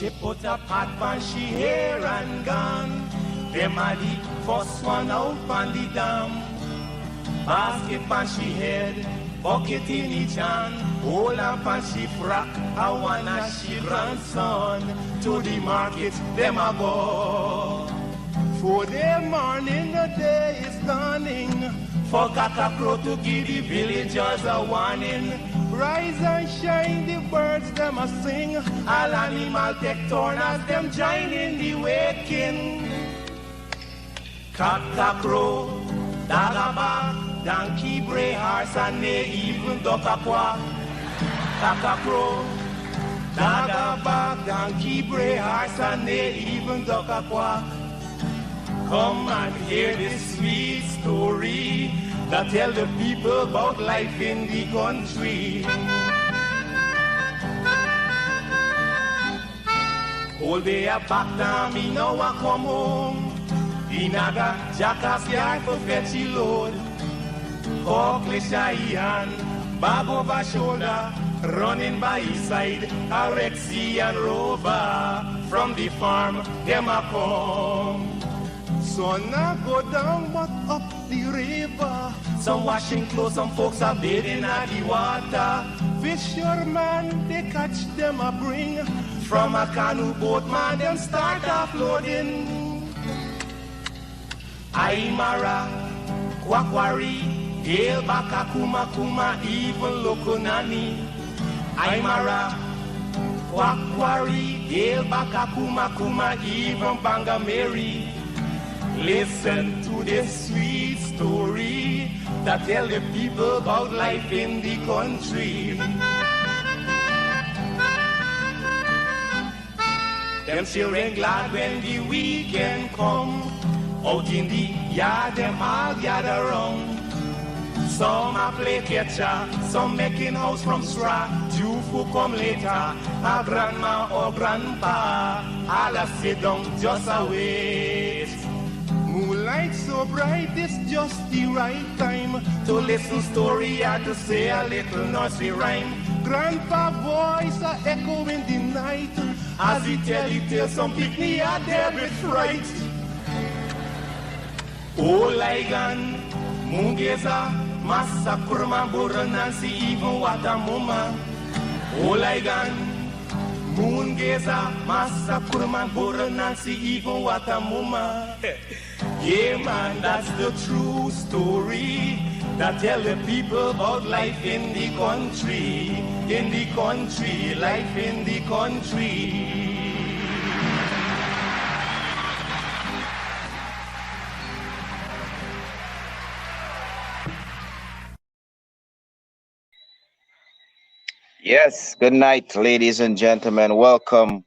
She put a pot on she hair and gone. Them a the first one out on the dam. Basket on she head, bucket in each hand. Hold up on she frock, I wanna she grandson. To the market, them a go. For the morning, the day is dawning. For cockcrow to give the villagers a warning. Rise and shine, the birds them a sing. All animal take turn as them join in the waking. Cockcrow, dagaba, donkey, bray, horse, and they even duck a quack. Cockcrow, dagaba, donkey, bray, horse, and they even duck a quack. Come and hear this sweet story that tell the people about life in the country. All day a back down, me now a come home. Inaga, jackass yard for fetch a load. Hawkley Cheyenne, bag over shoulder, running by his side, a Rexy and Rover. From the farm, them a come. Sun a go down but up the river. Some washing clothes, some folks are bathing at the water. Fisherman, they catch them a bring. From a canoe boat, man, them start offloading. Aymara, Kwakwari, Hail Baka Kuma Kuma, even Lokonani. Aymara, Kwakwari, Hail Baka Kuma Kuma, even Bangameri. Listen to this sweet story that tell the people about life in the country. Them children glad when the weekend come. Out in the yard, them all gather round. Some a play catcher, some making house from straw. Two who come later, a grandma or grandpa. All a sit down just a wait. Moonlight so bright, it's just the right time to listen story or to say a little nursery rhyme. Grandpa voice a echo in the night as he tell the tale, some picnic are there with fright. Oh, Ligan, Mungeza, Massa Kurma, Bura, Nancy, even Watamuma. Oh, Ligan, Mungeza, Massa Kurma, Bura, Nancy, even Watamuma. Yeah, man, that's the true story that tell the people about life in the country, life in the country. Yes, good night, ladies and gentlemen. Welcome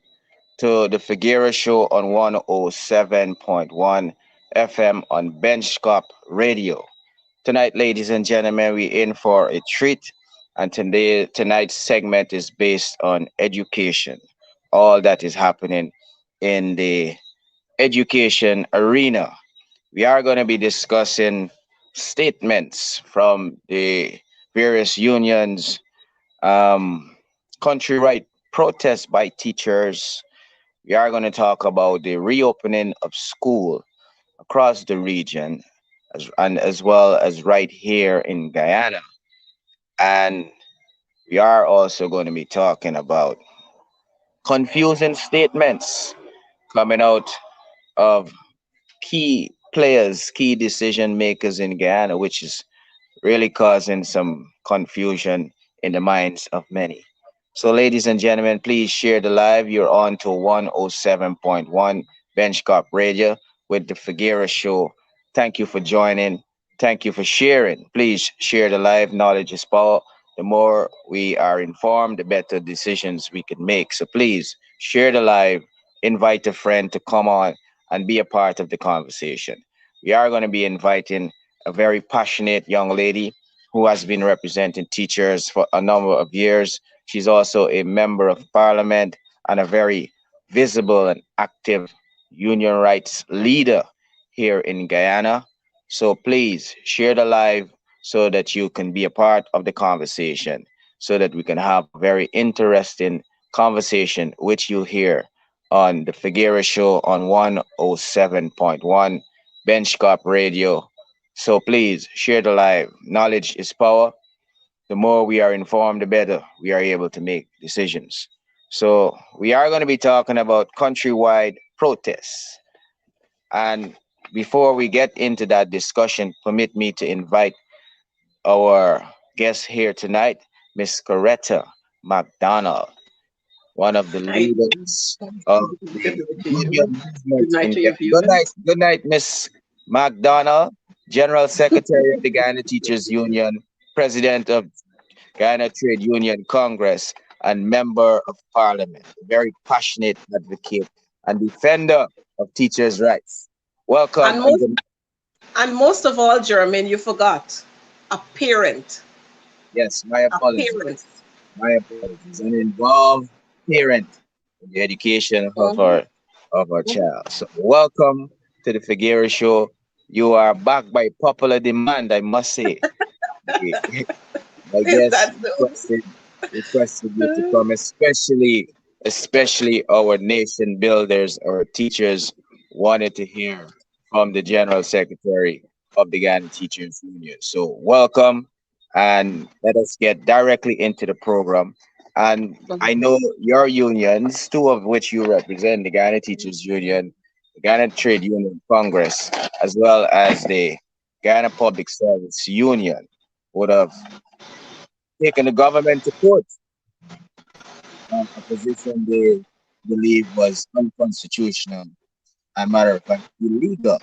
to the Figueira Show on 107.1 FM on Benchcop Radio. Tonight, ladies and gentlemen, we're in for a treat, and tonight's segment is based on education, all that is happening in the education arena. We are going to be discussing statements from the various unions, um, countrywide protests by teachers. We are going to talk about the reopening of school across the region, as well as right here in Guyana. And we are also going to be talking about confusing statements coming out of key players, key decision makers in Guyana, which is really causing some confusion in the minds of many. So, ladies and gentlemen, please share the live. You're on to 107.1 Benchcop Radio with the Figueira Show. Thank you for joining. Thank you for sharing. Please share the live. Knowledge is power. The more we are informed, the better decisions we can make. So please share the live. Invite a friend to come on and be a part of the conversation. We are going to be inviting a very passionate young lady who has been representing teachers for a number of years. She's also a member of parliament and a very visible and active union rights leader here in Guyana. So please share the live so that you can be a part of the conversation, so that we can have a very interesting conversation which you hear on the Figueira Show on 107.1 Bench Cop Radio. So please share the live. Knowledge is power. The more we are informed, the better we are able to make decisions. So we are going to be talking about countrywide protests. And before we get into that discussion, permit me to invite our guest here tonight, Miss Coretta McDonald, one of the Hi. leaders of Good the night to you. union movement Good night in to your Ghana. viewers. Good night, Miss McDonald, General Secretary of the Ghana Teachers Union, President of Guyana Trade Union Congress, and Member of Parliament. A very passionate advocate and defender of teachers' rights. Welcome. And most of all, Jermaine, you forgot a parent. Yes, my A apologies. parent. My apologies. An involved parent in the education Mhm, of our mhm. child. So welcome to the Figueira Show. You are back by popular demand, I must say. I Is guess that so? requested you to come, especially our nation builders, our teachers wanted to hear from the General Secretary of the Ghana Teachers Union. So welcome, and let us get directly into the program. And I Mhm. know your unions, two of which you represent, the Ghana Teachers Union, the Ghana Trade Union Congress, as well as the Ghana Public Service Union, would have taken the government to court on a position they believe was unconstitutional and, matter of fact, illegal.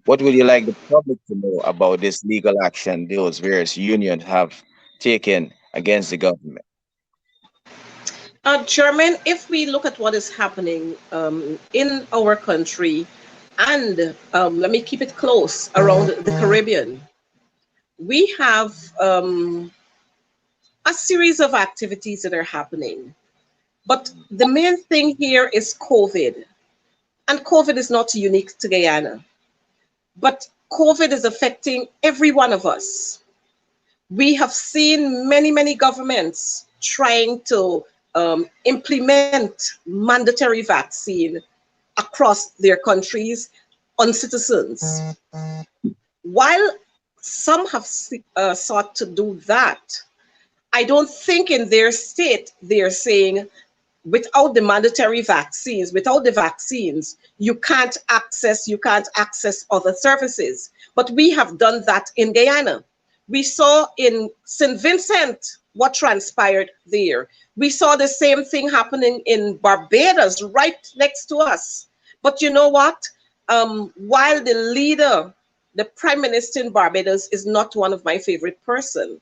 What would you like the public to know about this legal action those various unions have taken against the government? Jermaine, if we look at what is happening in our country and let me keep it close around the Caribbean, we have a series of activities that are happening. But the main thing here is COVID. And COVID is not unique to Guyana, but COVID is affecting every one of us. We have seen many governments trying to implement mandatory vaccine across their countries on citizens. While some have sought to do that, I don't think in their state they're saying without the mandatory vaccines, without the vaccines, you can't access other services. But we have done that in Guyana. We saw in St. Vincent what transpired there. We saw the same thing happening in Barbados, right next to us. But you know what? While the prime minister in Barbados is not one of my favorite person,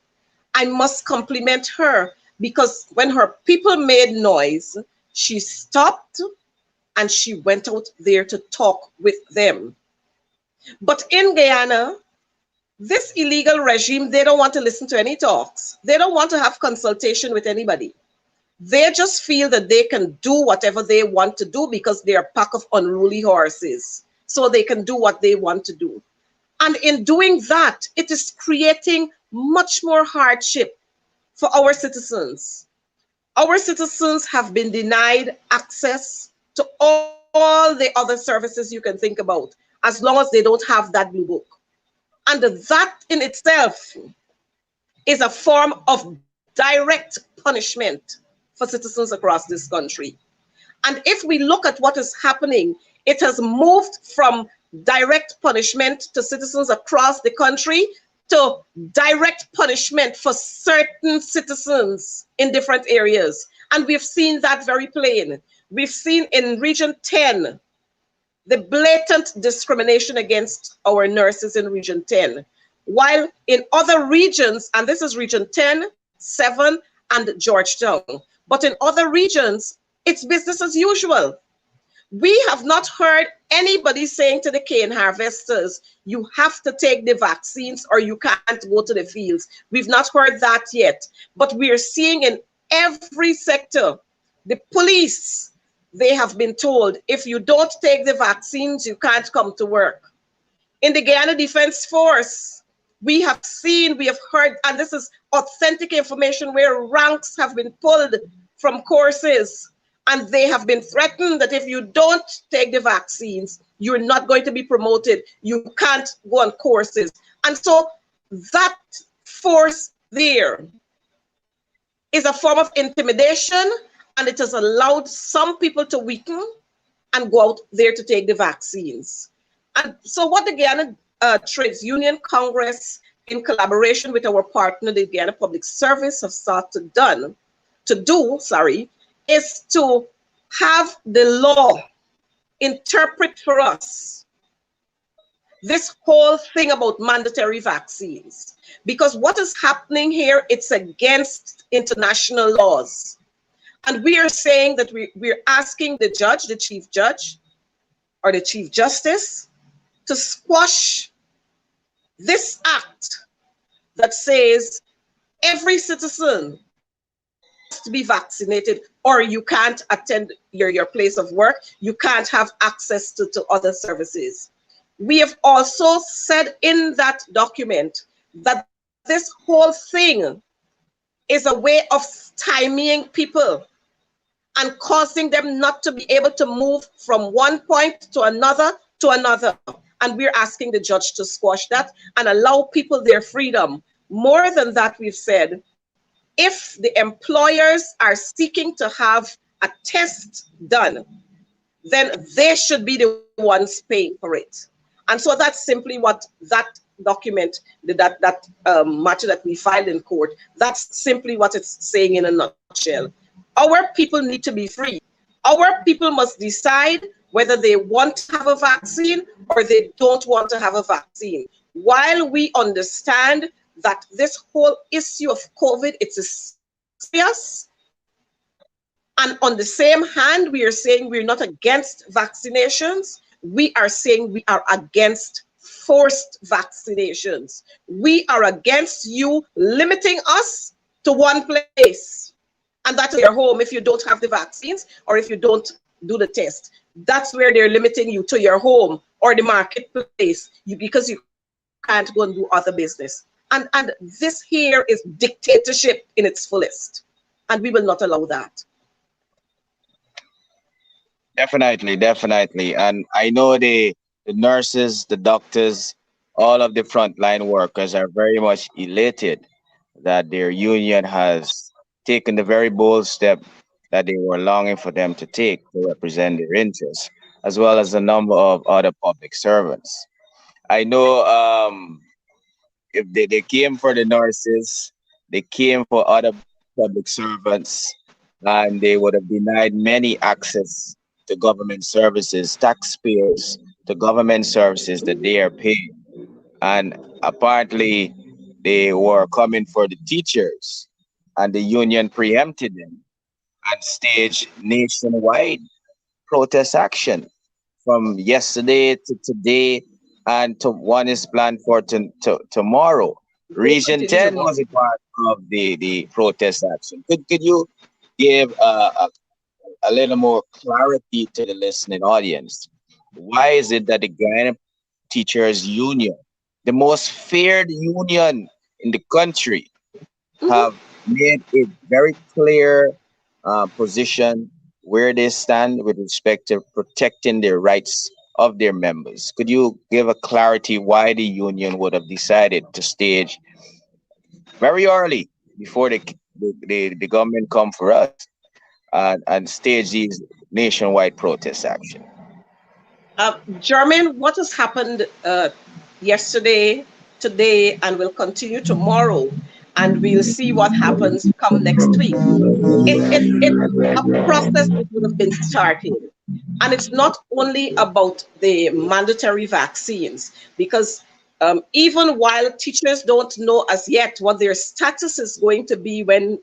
I must compliment her because when her people made noise, she stopped and she went out there to talk with them. But in Guyana, this illegal regime, they don't want to listen to any talks. They don't want to have consultation with anybody. They just feel that they can do whatever they want to do because they're a pack of unruly horses. So they can do what they want to do. And in doing that, it is creating much more hardship for our citizens. Our citizens have been denied access to all the other services you can think about as long as they don't have that blue book. And that in itself is a form of direct punishment for citizens across this country. And if we look at what is happening, it has moved from direct punishment to citizens across the country to direct punishment for certain citizens in different areas. And we've seen that very plain. We've seen in Region 10 the blatant discrimination against our nurses in Region 10. While in other regions, and this is Region 10, 7, and Georgetown, but in other regions, it's business as usual. We have not heard anybody saying to the cane harvesters, you have to take the vaccines or you can't go to the fields. We've not heard that yet. But we are seeing in every sector, the police, they have been told, if you don't take the vaccines, you can't come to work. In the Guyana Defense Force, we have seen, we have heard, and this is authentic information where ranks have been pulled from courses And they have been threatened that if you don't take the vaccines, you're not going to be promoted. You can't go on courses. And so that force there is a form of intimidation, and it has allowed some people to weaken and go out there to take the vaccines. And so what the Guyana Trades Union Congress, in collaboration with our partner, the Guyana Public Service, have sought to do, is to have the law interpret for us this whole thing about mandatory vaccines. Because what is happening here, it's against international laws. And we are saying that we're asking the judge, the chief judge, or the chief justice, to squash this act that says every citizen to be vaccinated, or you can't attend your place of work, you can't have access to other services. We have also said in that document that this whole thing is a way of stymieing people and causing them not to be able to move from one point to another to another. And we're asking the judge to squash that and allow people their freedom. More than that, we've said, if the employers are seeking to have a test done, then they should be the ones paying for it. And so that's simply what that document, that matter that we filed in court, that's simply what it's saying in a nutshell. Our people need to be free. Our people must decide whether they want to have a vaccine or they don't want to have a vaccine. While we understand that this whole issue of COVID, it's serious, and on the same hand, we are saying we're not against vaccinations. We are saying we are against forced vaccinations. We are against you limiting us to one place, and that's your home if you don't have the vaccines or if you don't do the test. That's where they're limiting you, to your home or the marketplace, because you can't go and do other business. And this here is dictatorship in its fullest, and we will not allow that. Definitely. And I know the nurses, the doctors, all of the frontline workers are very much elated that their union has taken the very bold step that they were longing for them to take to represent their interests, as well as a number of other public servants. I know if they came for the nurses, they came for other public servants, and they would have denied many access to government services, taxpayers to government services that they are paying. And apparently, they were coming for the teachers, and the union preempted them and staged nationwide protest action from yesterday to today, and one is planned for tomorrow. Region 10 was a part of the protest action. Could you give a little more clarity to the listening audience? Why is it that the Guyana Teachers Union, the most feared union in the country, have made a very clear position where they stand with respect to protecting the rights of their members? Could you give a clarity why the union would have decided to stage very early before the government come for us and stage these nationwide protest action? Jermaine, what has happened yesterday, today, and will continue tomorrow, and we'll see what happens come next week. It's a process that would have been started. And it's not only about the mandatory vaccines, because even while teachers don't know as yet what their status is going to be when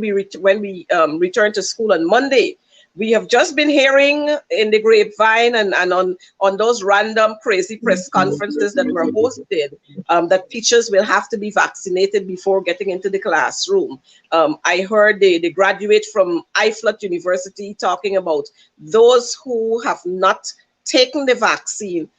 we return to school on Monday, we have just been hearing in the grapevine and on those random crazy press conferences that were hosted that teachers will have to be vaccinated before getting into the classroom. I heard the graduate from IFLAT University talking about those who have not taken the vaccine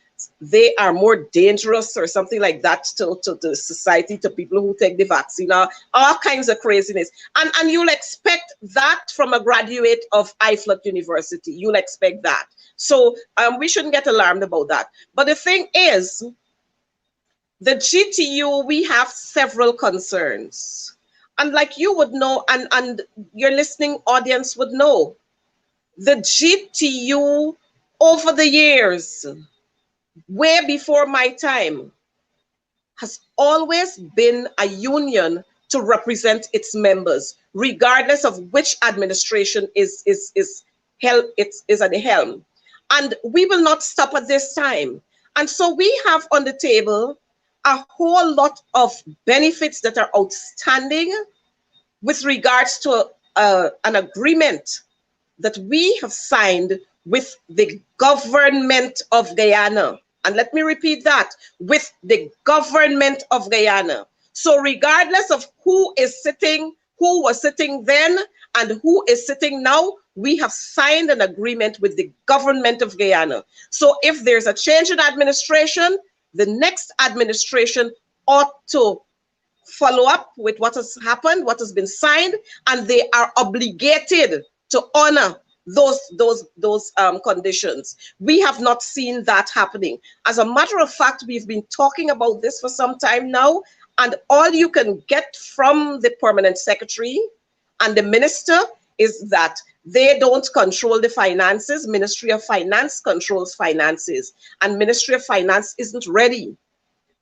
they are more dangerous or something like that to the society, to people who take the vaccine, all kinds of craziness. And you'll expect that from a graduate of IFLOT University. You'll expect that. So we shouldn't get alarmed about that. But the thing is, the GTU, we have several concerns. And like you would know, and your listening audience would know, the GTU over the years, way before my time, has always been a union to represent its members, regardless of which administration is at the helm. And we will not stop at this time. And so we have on the table a whole lot of benefits that are outstanding with regards to an agreement that we have signed with the government of Guyana. And let me repeat that, with the government of Guyana. So regardless of who was sitting then and who is sitting now, we have signed an agreement with the government of Guyana. So if there's a change in administration, the next administration ought to follow up with what has happened, what has been signed, and they are obligated to honor those conditions. We have not seen that happening. As a matter of fact, we've been talking about this for some time now, and all you can get from the permanent secretary and the minister is that they don't control the finances. Ministry of Finance controls finances, and Ministry of Finance isn't ready.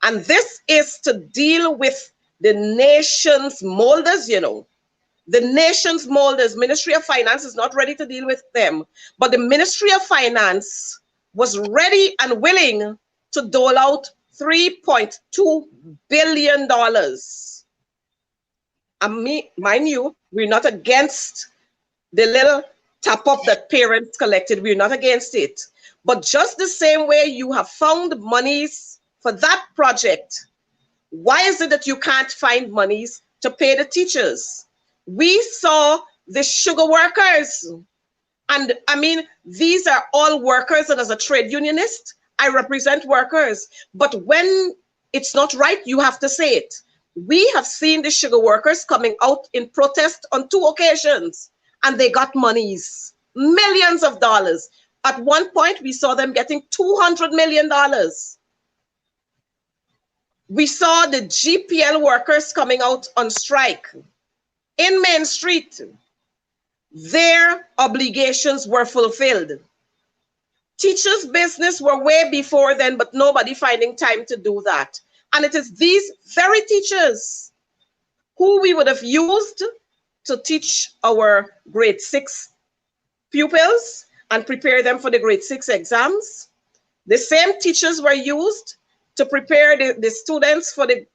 And this is to deal with the nation's molders, you know. The nation's molders. Billion of Finance is not ready to deal with them. But the Ministry of Finance was ready and willing to dole out $3.2 billion. And mind you, we're not against the little top up that parents collected. We're not against it. But just the same way you have found monies for that project, why is it that you can't find monies to pay the teachers? We saw the sugar workers. And I mean, these are all workers, and as a trade unionist, I represent workers. But when it's not right, you have to say it. We have seen the sugar workers coming out in protest on 2 occasions, and they got monies, millions of dollars. At one point, we saw them getting $200 million. We saw the GPL workers coming out on strike in Main Street. Their obligations were fulfilled. Teachers' business were way before then, but nobody finding time to do that. And it is these very teachers who we would have used to teach our grade 6 pupils and prepare them for the grade 6 exams. The same teachers were used to prepare the students for the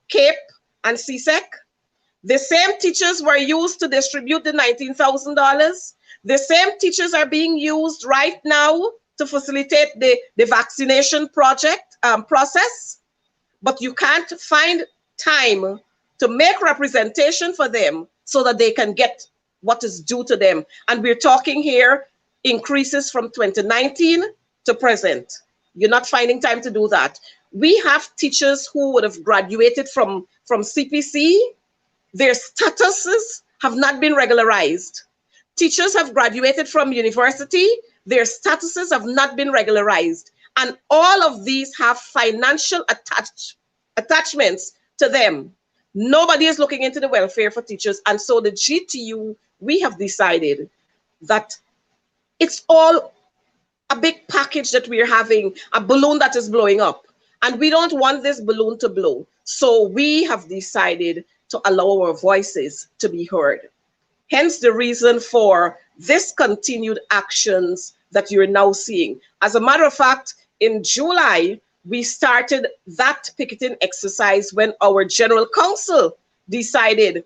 CAPE and CSEC. The same teachers were used to distribute the $19,000. The same teachers are being used right now to facilitate the vaccination project process. But you can't find time to make representation for them so that they can get what is due to them. And we're talking here increases from 2019 to present. You're not finding time to do that. We have teachers who would have graduated from CPC. Their statuses have not been regularized. Teachers have graduated from university. Their statuses have not been regularized. And all of these have financial attachments to them. Nobody is looking into the welfare for teachers. And so the GTU, we have decided that it's all a big package that we're having, a balloon that is blowing up. And we don't want this balloon to blow. So we have decided to allow our voices to be heard. Hence the reason for this continued actions that you're now seeing. As a matter of fact, in July, we started that picketing exercise when our General Council decided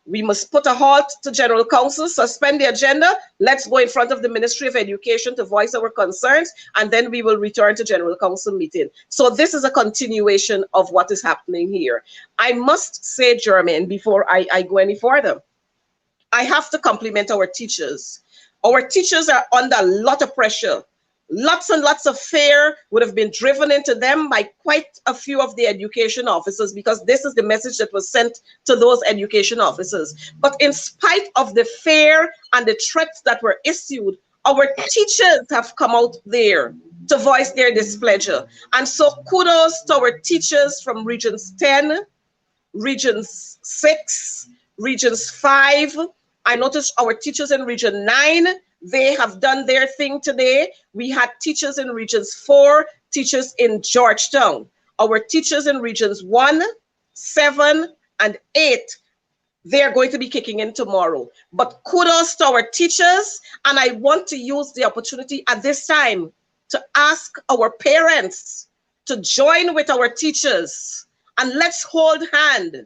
we must put a halt to General Council, suspend the agenda. Let's go in front of the Ministry of Education to voice our concerns, and then we will return to General Council meeting. So this is a continuation of what is happening here. I must say, Jermaine, before I go any further, I have to compliment our teachers. Our teachers are under a lot of pressure. Lots and lots of fear would have been driven into them by quite a few of the education officers, because this is the message that was sent to those education officers. But in spite of the fear and the threats that were issued, our teachers have come out there to voice their displeasure. And so kudos to our teachers from Regions 10, Regions 6, Regions 5. I noticed our teachers in Region 9, they have done their thing today. We had teachers in Regions 4, teachers in Georgetown. Our teachers in Regions 1, 7, and 8, they're going to be kicking in tomorrow. But kudos to our teachers, and I want to use the opportunity at this time to ask our parents to join with our teachers, and let's hold hand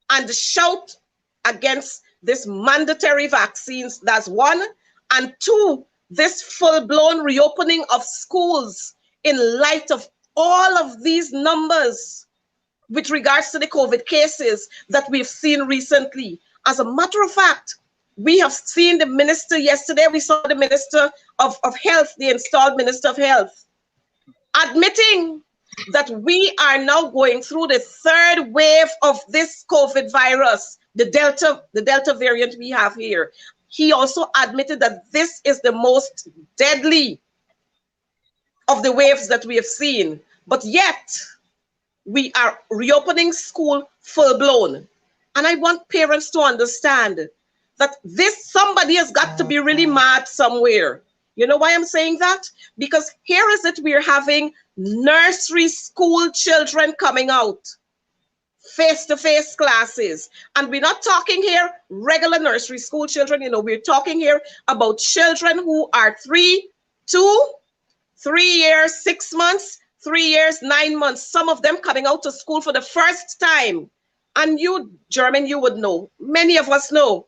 and shout against this mandatory vaccines. That's one. And two, this full-blown reopening of schools in light of all of these numbers with regards to the COVID cases that we've seen recently. As a matter of fact, we have seen the minister yesterday, we saw the Minister of Health, the installed Minister of Health, admitting that we are now going through the third wave of this COVID virus, the Delta variant we have here. He also admitted that this is the most deadly of the waves that we have seen. But yet, we are reopening school full blown. And I want parents to understand that somebody has got to be really mad somewhere. You know why I'm saying that? Because here is it, we're having nursery school children coming out, face-to-face classes. And we're not talking here regular nursery school children, we're talking here about children who are 3 years, 6 months, 3 years, 9 months, some of them coming out to school for the first time. And you, Jermaine, you would know, many of us know,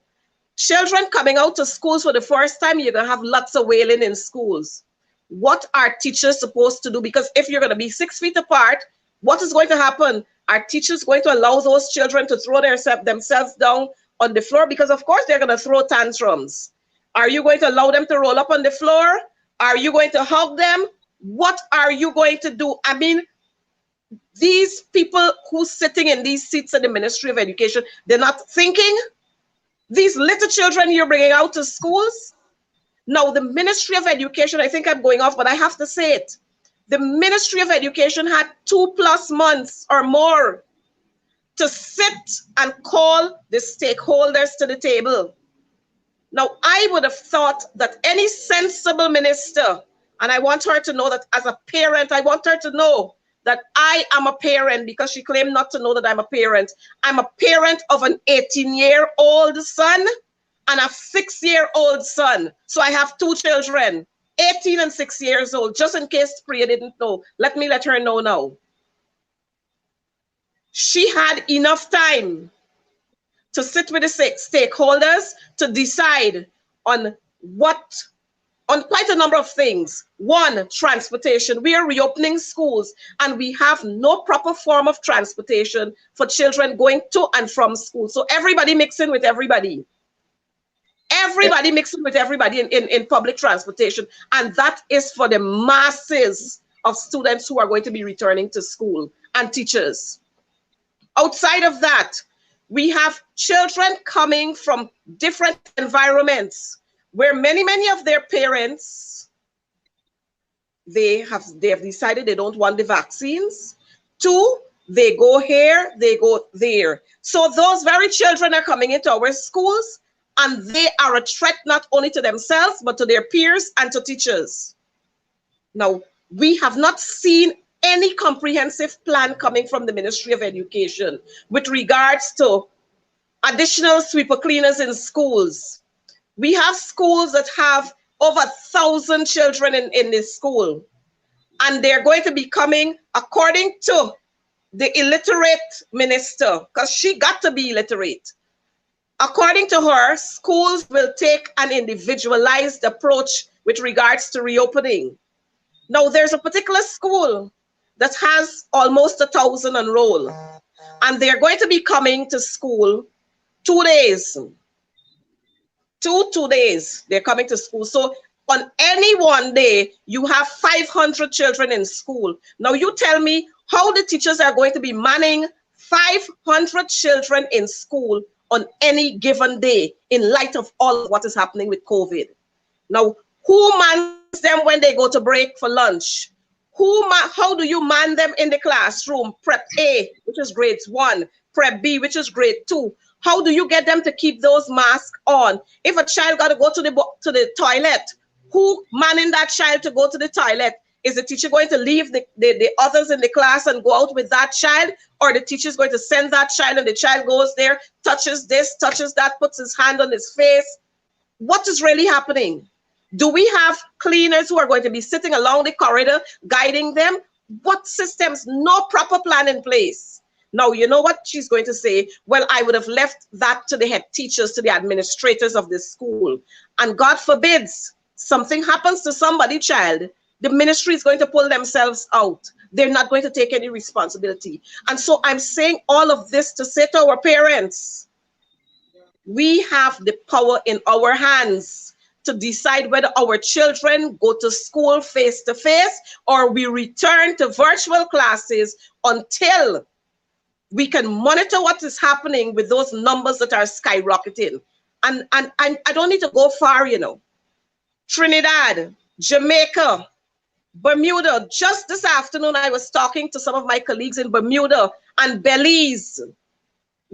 children coming out to schools for the first time, you're gonna have lots of wailing in schools. What are teachers supposed to do? Because if you're gonna be 6 feet apart, what is going to happen? Are teachers going to allow those children to throw themselves down on the floor? Because of course they're going to throw tantrums. Are you going to allow them to roll up on the floor? Are you going to hug them? What are you going to do? I mean, these people who's sitting in these seats at the Ministry of Education, they're not thinking. These little children you're bringing out to schools. Now, the Ministry of Education, I think I'm going off, but I have to say it. The Ministry of Education had 2+ months or more to sit and call the stakeholders to the table. Now, I would have thought that any sensible minister, and I want her to know that as a parent, I want her to know that I am a parent, because she claimed not to know that I'm a parent. I'm a parent of an 18-year-old son and a 6-year-old son. So I have 2 children. 18 and 6 years old, just in case Priya didn't know. Let her know now. She had enough time to sit with the stakeholders to decide on quite a number of things. One, transportation. We are reopening schools and we have no proper form of transportation for children going to and from school. So everybody mixing with everybody. Everybody mixing with everybody in public transportation. And that is for the masses of students who are going to be returning to school and teachers. Outside of that, we have children coming from different environments where many of their parents, they have decided they don't want the vaccines. 2, they go here, they go there. So those very children are coming into our schools, and they are a threat not only to themselves, but to their peers and to teachers. Now, we have not seen any comprehensive plan coming from the Ministry of Education with regards to additional sweeper cleaners in schools. We have schools that have over 1,000 children in this school, and they're going to be coming, according to the illiterate minister, because she got to be illiterate. According to her, schools will take an individualized approach with regards to reopening. Now, there's a particular school that has almost 1,000 enrolled, and they're going to be coming to school 2 days. 2 days, they're coming to school. So on any one day, you have 500 children in school. Now you tell me how the teachers are going to be manning 500 children in school on any given day in light of all of what is happening with COVID. Now, who mans them when they go to break for lunch? How do you man them in the classroom? Prep A, which is grades 1, Prep B, which is grade 2. How do you get them to keep those masks on? If a child got to go to the toilet, who manning that child to go to the toilet? Is the teacher going to leave the others in the class and go out with that child? Or the teacher is going to send that child and the child goes there, touches this, touches that, puts his hand on his face? What is really happening? Do we have cleaners who are going to be sitting along the corridor guiding them? What systems? No proper plan in place. Now, you know what she's going to say? Well, I would have left that to the head teachers, to the administrators of the school. And God forbids something happens to somebody, child, the ministry is going to pull themselves out. They're not going to take any responsibility. And so I'm saying all of this to say to our parents, we have the power in our hands to decide whether our children go to school face-to-face or we return to virtual classes until we can monitor what is happening with those numbers that are skyrocketing. And I don't need to go far, you know. Trinidad, Jamaica, Bermuda. Just this afternoon, I was talking to some of my colleagues in Bermuda and Belize,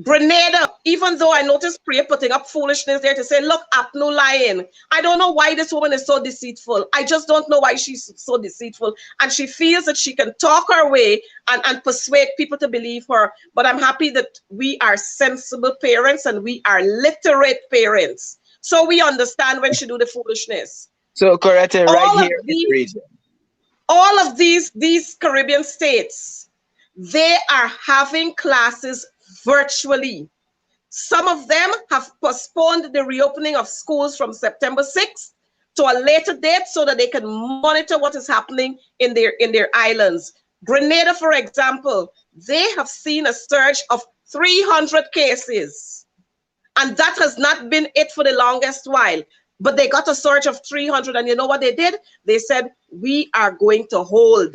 Grenada, even though I noticed Priya putting up foolishness there to say, look, Apnu lying. I don't know why this woman is so deceitful. I just don't know why she's so deceitful. And she feels that she can talk her way and persuade people to believe her. But I'm happy that we are sensible parents and we are literate parents. So we understand when she do the foolishness. So correct it right here in the region. All of these Caribbean states, they are having classes virtually. Some of them have postponed the reopening of schools from September 6th to a later date so that they can monitor what is happening in their islands. Grenada, for example, they have seen a surge of 300 cases. And that has not been it for the longest while. But they got a surge of 300. And you know what they did? They said, we are going to hold.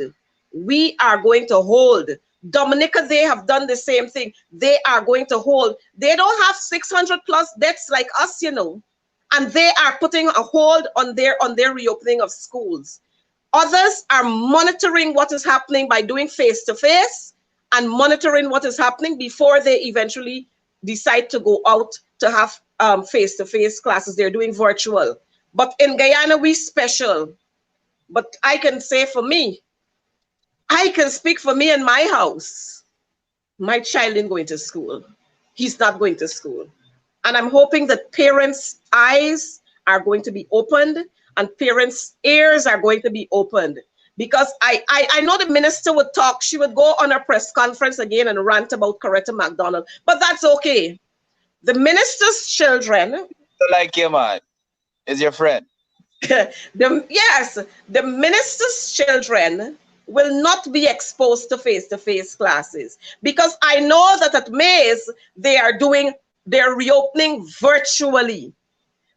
We are going to hold. Dominica, they have done the same thing. They are going to hold. They don't have 600 plus deaths like us, you know. And they are putting a hold on their reopening of schools. Others are monitoring what is happening by doing face-to-face and monitoring what is happening before they eventually decide to go out to have face-to-face classes. They're doing virtual. But in Guyana, we special. But I can say for me, I can speak for me in my house. My child isn't going to school. He's not going to school. And I'm hoping that parents' eyes are going to be opened and parents' ears are going to be opened. Because I know the minister would talk, she would go on a press conference again and rant about Coretta McDonald, but that's okay. The minister's children. Like him, man. Is your friend. Yes, the minister's children will not be exposed to face-to-face classes because I know that at Mays, they're reopening virtually.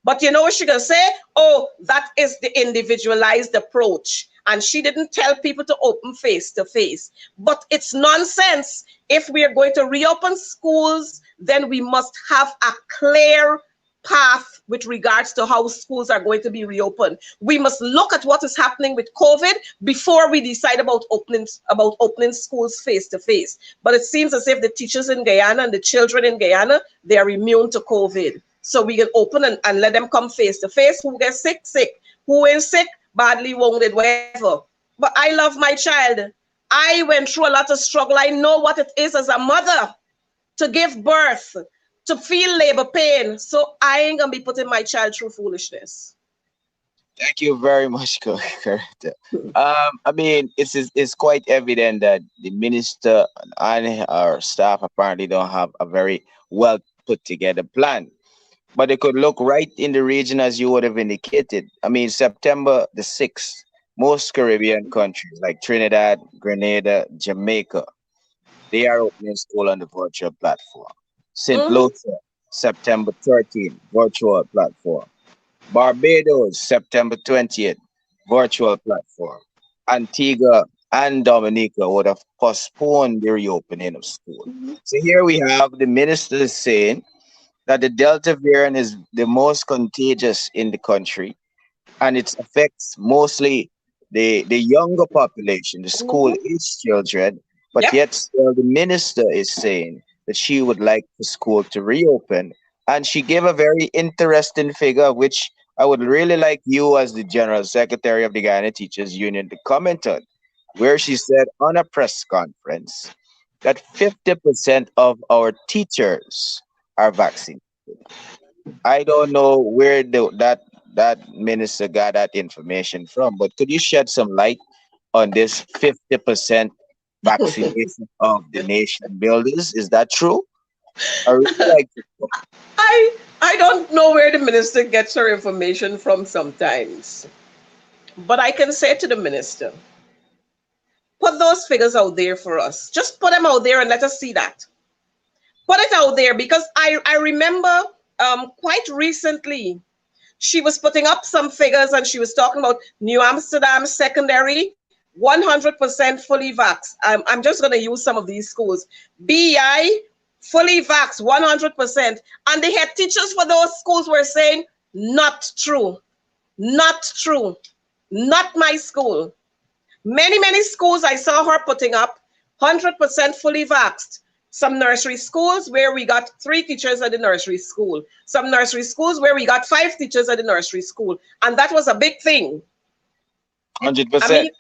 But you know what she's gonna say? Oh, that is the individualized approach. And she didn't tell people to open face-to-face. But it's nonsense. If we are going to reopen schools, then we must have a clear path with regards to how schools are going to be reopened. We must look at what is happening with COVID before we decide about opening schools face-to-face. But it seems as if the teachers in Guyana and the children in Guyana, they are immune to COVID. So we can open and let them come face-to-face. Who gets sick, sick. Who is sick, badly wounded, whatever. But I love my child. I went through a lot of struggle. I know what it is as a mother to give birth, to feel labor pain. So I ain't gonna be putting my child through foolishness. Thank you very much, Coretta. I mean, it's quite evident that the minister and our staff apparently don't have a very well put together plan. But they could look right in the region as you would have indicated. I mean, September the 6th, most Caribbean countries like Trinidad, Grenada, Jamaica, they are opening school on the virtual platform. St. Lucia, September 13th, virtual platform. Barbados, September 20th, virtual platform. Antigua and Dominica would have postponed the reopening of school. So here we have the minister saying that the Delta variant is the most contagious in the country and it affects mostly the younger population, the school Mhm. age children, but Yep. yet still the minister is saying that she would like the school to reopen. And she gave a very interesting figure, which I would really like you, as the General Secretary of the Guyana Teachers Union, to comment on, where she said on a press conference that 50% of our teachers are vaccinated. I don't know where that minister got that information from, but could you shed some light on this 50% vaccination of the nation builders? Is that true? I really like to know. I don't know where the minister gets her information from sometimes, but I can say to the minister, put those figures out there for us. Just put them out there and let us see that. Put it out there because I remember quite recently she was putting up some figures and she was talking about New Amsterdam Secondary, 100% fully vaxxed. I'm just going to use some of these schools. BEI, fully vaxxed, 100%. And the head teachers for those schools were saying, not true, not true, not my school. Many schools I saw her putting up 100% fully vaxxed. Some nursery schools where we got 3 teachers at the nursery school. Some nursery schools where we got 5 teachers at the nursery school. And that was a big thing. I 100%. mean,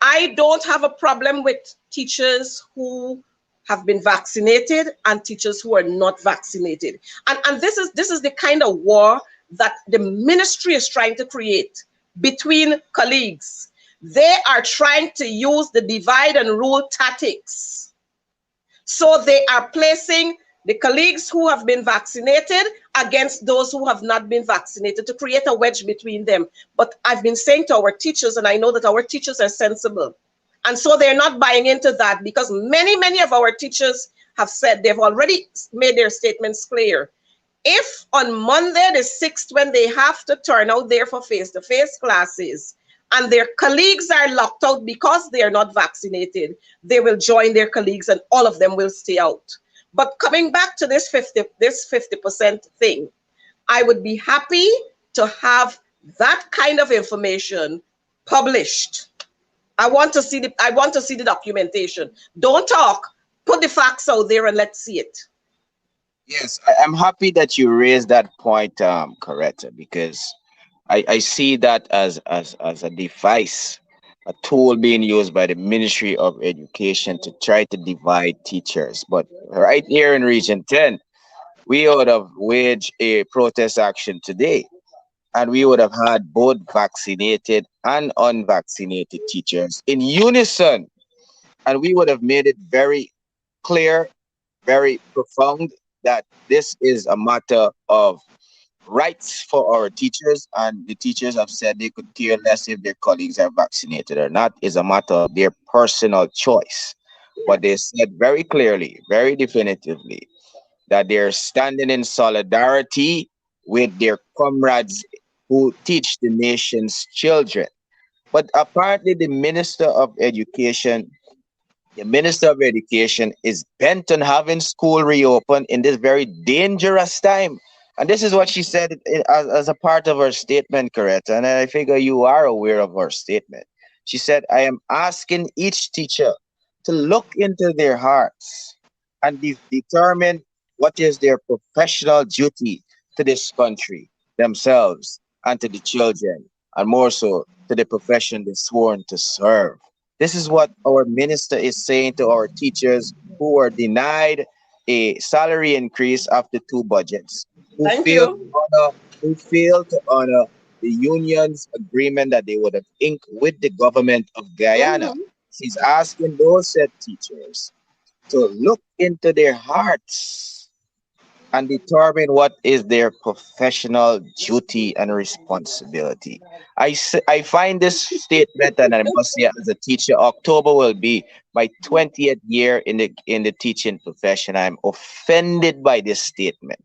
I don't have a problem with teachers who have been vaccinated and teachers who are not vaccinated. And this is the kind of war that the ministry is trying to create between colleagues. They are trying to use the divide and rule tactics. So they are placing the colleagues who have been vaccinated against those who have not been vaccinated to create a wedge between them. But I've been saying to our teachers, and I know that our teachers are sensible. And so they're not buying into that because many of our teachers have said they've already made their statements clear. If on Monday the 6th, when they have to turn out there for face-to-face classes, and their colleagues are locked out because they are not vaccinated, they will join their colleagues and all of them will stay out. But coming back to this 50% thing, I would be happy to have that kind of information published. I want to see the documentation. Don't talk. Put the facts out there and let's see it. Yes, I'm happy that you raised that point, Coretta, because I see that as a device, a tool being used by the Ministry of Education to try to divide teachers. But right here in Region 10, we would have waged a protest action today, and we would have had both vaccinated and unvaccinated teachers in unison, and we would have made it very clear, very profound that this is a matter of rights for our teachers, and the teachers have said they could care less if their colleagues are vaccinated or not. Is a matter of their personal choice. But they said very clearly, very definitively, that they're standing in solidarity with their comrades who teach the nation's children. But apparently, the Minister of Education is bent on having school reopen in this very dangerous time. And this is what she said as a part of her statement, Coretta. And I figure you are aware of her statement. She said, I am asking each teacher to look into their hearts and determine what is their professional duty to this country, themselves, and to the children, and more so to the profession they're sworn to serve. This is what our minister is saying to our teachers who were denied a salary increase after 2 budgets, who Thank failed to you. honor, who failed to honor the union's agreement that they would have inked with the government of Guyana. Mhm. She's asking those said teachers to look into their hearts and determine what is their professional duty and responsibility. I find this statement, and I must say, as a teacher, October will be my 20th year in the teaching profession. I'm offended by this statement.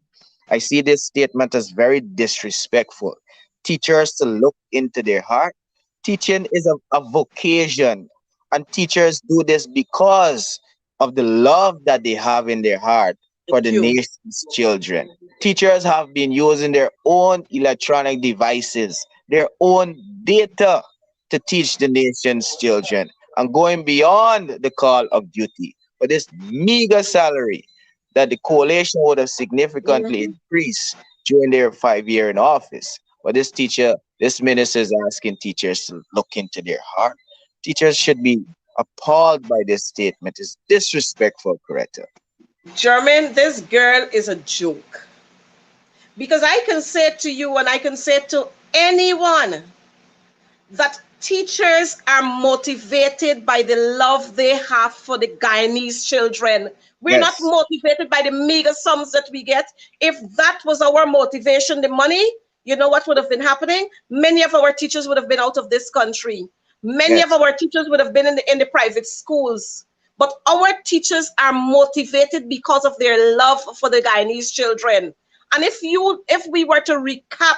I see this statement as very disrespectful. teachers to look into their heart. Teaching is a vocation, and teachers do this because of the love that they have in their heart for Thank the you. nation's children. Teachers have been using their own electronic devices, their own data to teach the nation's children and going beyond the call of duty for this meager salary that the coalition would have significantly Mhm. increased during their 5 year in office. But this minister is asking teachers to look into their heart. Teachers should be appalled by this statement. It's disrespectful, Coretta. Jermaine, this girl is a joke. Because I can say to you and I can say to anyone that teachers are motivated by the love they have for the Guyanese children. We're not Yes, motivated by the meager sums that we get. If that was our motivation, the money, you know what would have been happening? Many of our teachers would have been out of this country. Many of yes. our teachers would have been in the private schools. But our teachers are motivated because of their love for the Guyanese children. And if we were to recap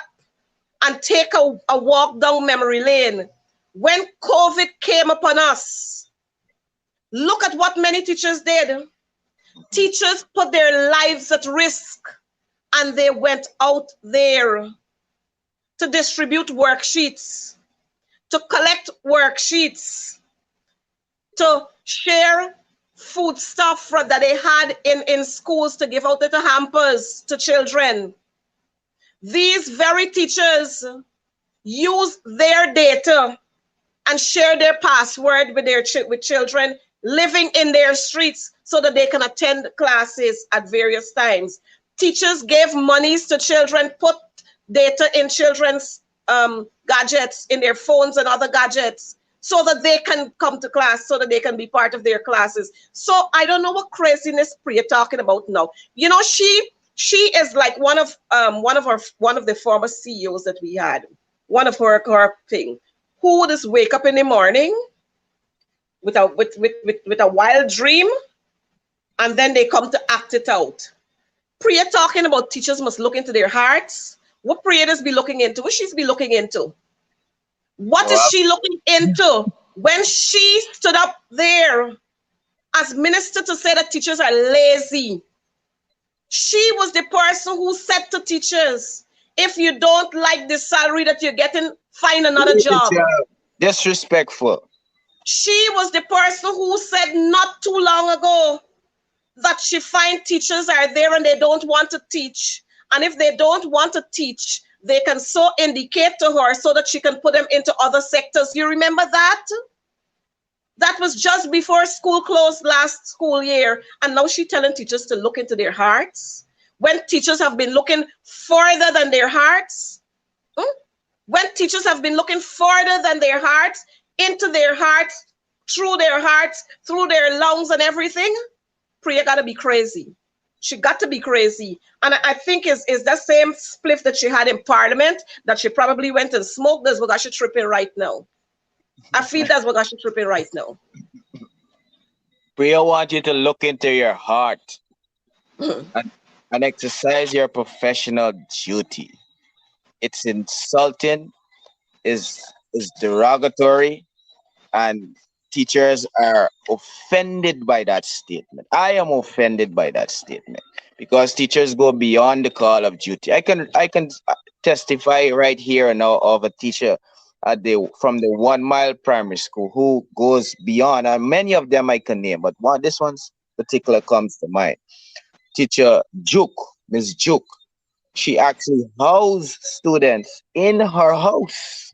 and take a walk down memory lane. When COVID came upon us, look at what many teachers did. Teachers put their lives at risk and they went out there to distribute worksheets, to collect worksheets, to share food stuff that they had in schools to give out little hampers to children. These very teachers use their data and share their password with with children living in their streets so that they can attend classes at various times. Teachers gave monies to children, put data in children's gadgets, in their phones and other gadgets, so that they can come to class, so that they can be part of their classes. So I don't know what craziness Priya talking about now. You know, she is like one of the former CEOs that we had. One of her thing who would just wake up in the morning with a wild dream and then they come to act it out. Priya talking about teachers must look into their hearts. What Priya does be looking into? What she's be looking into? What is Well, she looking into when she stood up there as minister to say that teachers are lazy? She was the person who said to teachers, if you don't like the salary that you're getting, find another leave the job. job. Disrespectful. She was the person who said not too long ago that she find teachers are there and they don't want to teach. And if they don't want to teach, they can so indicate to her so that she can put them into other sectors. You remember that? That was just before school closed last school year. And now she's telling teachers to look into their hearts. When teachers have been looking further than their hearts, when teachers have been looking further than their hearts, into their hearts, through their lungs and everything, Priya got to be crazy. She got to be crazy. And I think is that same spliff that she had in Parliament that she probably went and smoked. That's what she's tripping right now. I feel that's what she's tripping right now. Priya want you to look into your heart Mm. and, and exercise your professional duty. It's insulting, is derogatory, and teachers are offended by that statement. I am offended by that statement because teachers go beyond the call of duty. I can testify right here and now of a teacher at the from the 1 mile primary school who goes beyond, and many of them I can name, but this one's particular comes to mind. Teacher Juke, Miss Juke, she actually housed students in her house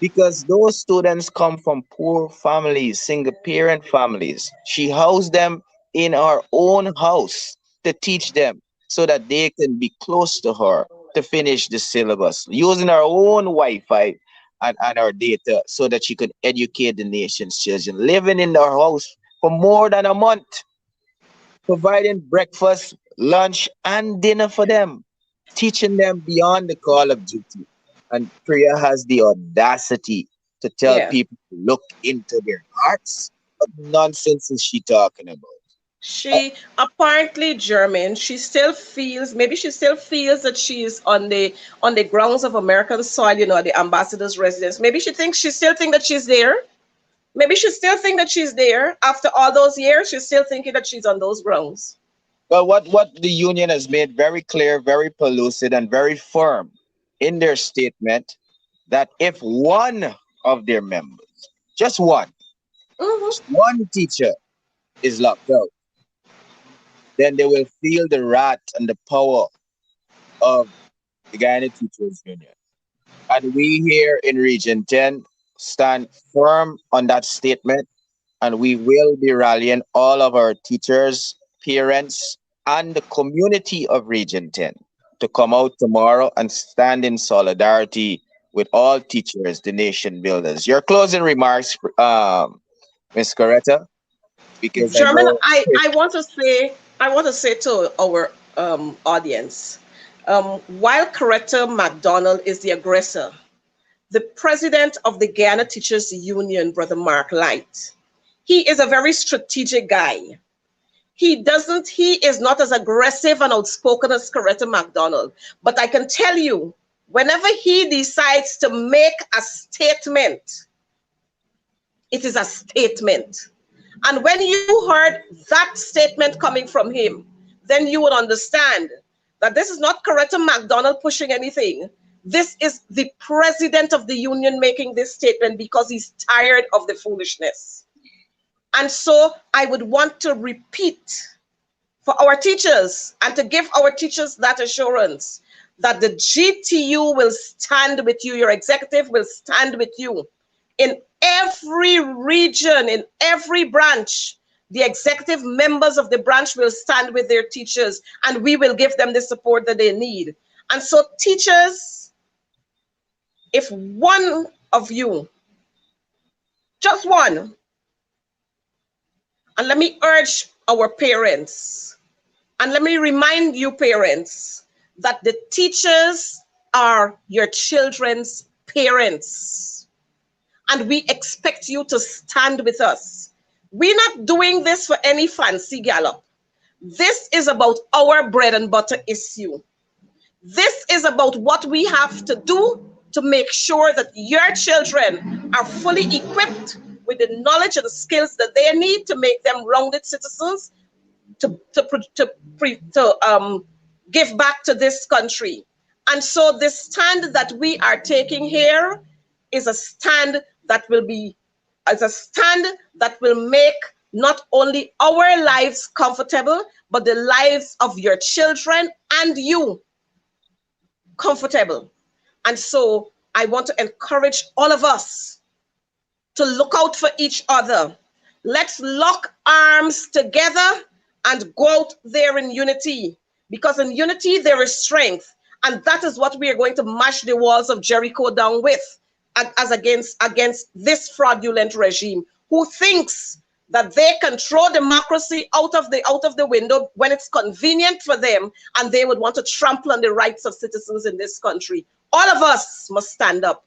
because those students come from poor families, single parent families. She housed them in her own house to teach them so that they can be close to her to finish the syllabus using her own Wi-Fi and her data so that she could educate the nation's children, living in her house for more than a month, providing breakfast, lunch, and dinner for them, teaching them beyond the call of duty. And Priya has the audacity to tell Yeah. people to look into their hearts. What nonsense is she talking about? She apparently German. She still feels, maybe she still feels that she's on the grounds of American soil, you know, the ambassador's residence. Maybe she still think that she's there. Maybe she still think that she's there after all those years. She's still thinking that she's on those grounds. Well, what the union has made very clear, very pellucid, and very firm in their statement that if one of their members, just one, Hmm. just one teacher is locked out, then they will feel the wrath and the power of the Guyana Teachers Union. And we here in Region 10 stand firm on that statement, and we will be rallying all of our teachers, parents, and the community of Region 10 to come out tomorrow and stand in solidarity with all teachers, the nation builders. Your closing remarks, Ms. Coretta, because I German, know. I want to say to our audience, while Coretta MacDonald is the aggressor, the president of the Guyana Teachers Union, Brother Mark Light, he is a very strategic guy. He is not as aggressive and outspoken as Coretta MacDonald. But I can tell you, whenever he decides to make a statement, it is a statement. And when you heard that statement coming from him, then you would understand that this is not Coretta MacDonald pushing anything. This is the president of the union making this statement because he's tired of the foolishness. And so I would want to repeat for our teachers and to give our teachers that assurance that the GTU will stand with you, your executive will stand with you in every region, in every branch. The executive members of the branch will stand with their teachers and we will give them the support that they need. And so teachers, if one of you, just one, and let me urge our parents, and let me remind you parents, that the teachers are your children's parents. And we expect you to stand with us. We're not doing this for any fancy gallop. This is about our bread and butter issue. This is about what we have to do to make sure that your children are fully equipped with the knowledge and skills that they need to make them rounded citizens to give back to this country. And so this stand that we are taking here is a stand that will make not only our lives comfortable, but the lives of your children and you comfortable. And so I want to encourage all of us to look out for each other. Let's lock arms together and go out there in unity, because in unity there is strength. And that is what we are going to mash the walls of Jericho down with, as against this fraudulent regime who thinks that they can throw democracy out of the window when it's convenient for them, and they would want to trample on the rights of citizens in this country. All of us must stand up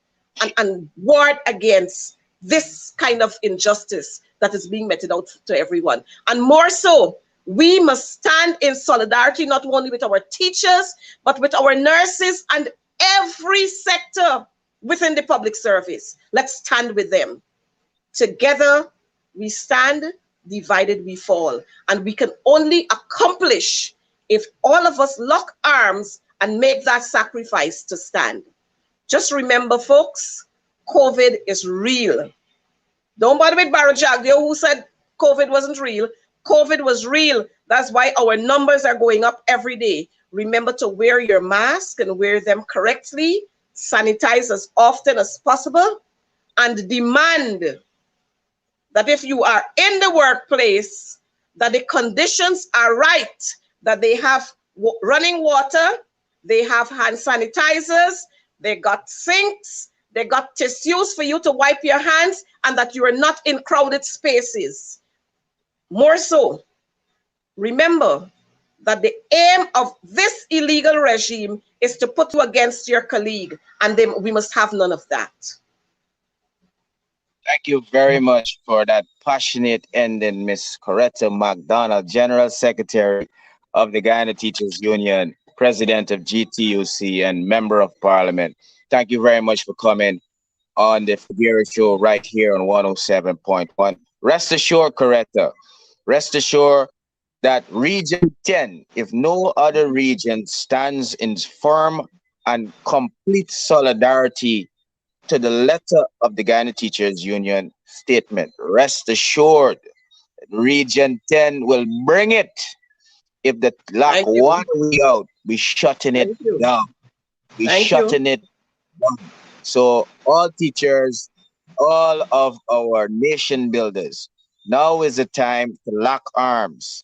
and ward against this kind of injustice that is being meted out to everyone. And more so, we must stand in solidarity not only with our teachers, but with our nurses and every sector within the public service. Let's stand with them. Together we stand, divided we fall. And we can only accomplish if all of us lock arms and make that sacrifice to stand. Just remember, folks, COVID is real. Don't bother with Barry Jagdeo, who said COVID wasn't real. COVID was real. That's why our numbers are going up every day. Remember to wear your mask and wear them correctly, sanitize as often as possible, and demand that if you are in the workplace, that the conditions are right, that they have running water, they have hand sanitizers, they got sinks, they got tissues for you to wipe your hands, and that you are not in crowded spaces. More so, remember that the aim of this illegal regime is to put you against your colleague, and then we must have none of that. Thank you very much for that passionate ending, Miss Coretta McDonald, General Secretary of the Guyana Teachers Union, President of GTUC, and Member of Parliament. Thank you very much for coming on the Figueira Show right here on 107.1. Rest assured, Coretta, rest assured that Region 10, if no other region, stands in firm and complete solidarity to the letter of the Guyana Teachers Union statement. Rest assured, Region 10 will bring it. If the lock Thank one you. way out, we shutting it Thank you. down. We Thank you. shutting it down. So all teachers, all of our nation builders, now is the time to lock arms,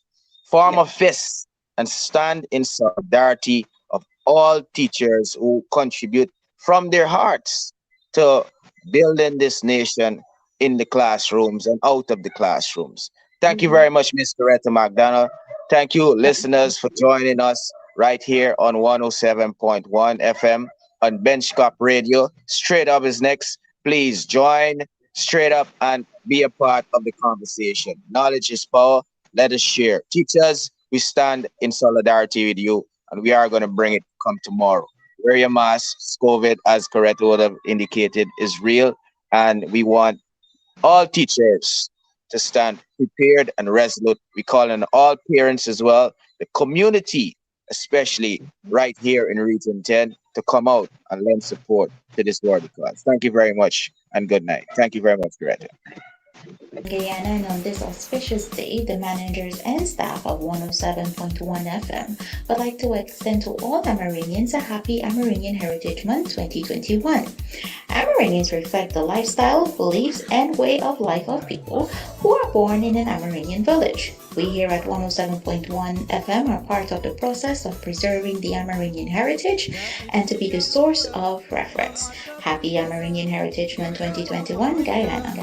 form Yeah. a fist, and stand in solidarity of all teachers who contribute from their hearts to building this nation in the classrooms and out of the classrooms. Thank you Mhm. very much, Mr. Retta McDonough. Thank you, listeners, for joining us right here on 107.1 FM on Benchcop Radio. Straight Up is next. Please join Straight Up and be a part of the conversation. Knowledge is power. Let us share. Teachers, we stand in solidarity with you, and we are going to bring it come tomorrow. Wear your mask. COVID, as correctly would have indicated, is real, and we want all teachers to stand prepared and resolute. We call on all parents as well, the community, especially right here in Region 10, to come out and lend support to this worthy cause. Thank you very much and good night. Thank you very much, Greta. Guyana, and on this auspicious day, the managers and staff of 107.1 FM would like to extend to all Amerindians a happy Amerindian Heritage Month 2021. Amerindians reflect the lifestyle, beliefs, and way of life of people who are born in an Amerindian village. We here at 107.1 FM are part of the process of preserving the Amerindian heritage and to be the source of reference. Happy Amerindian Heritage Month 2021, Guyana.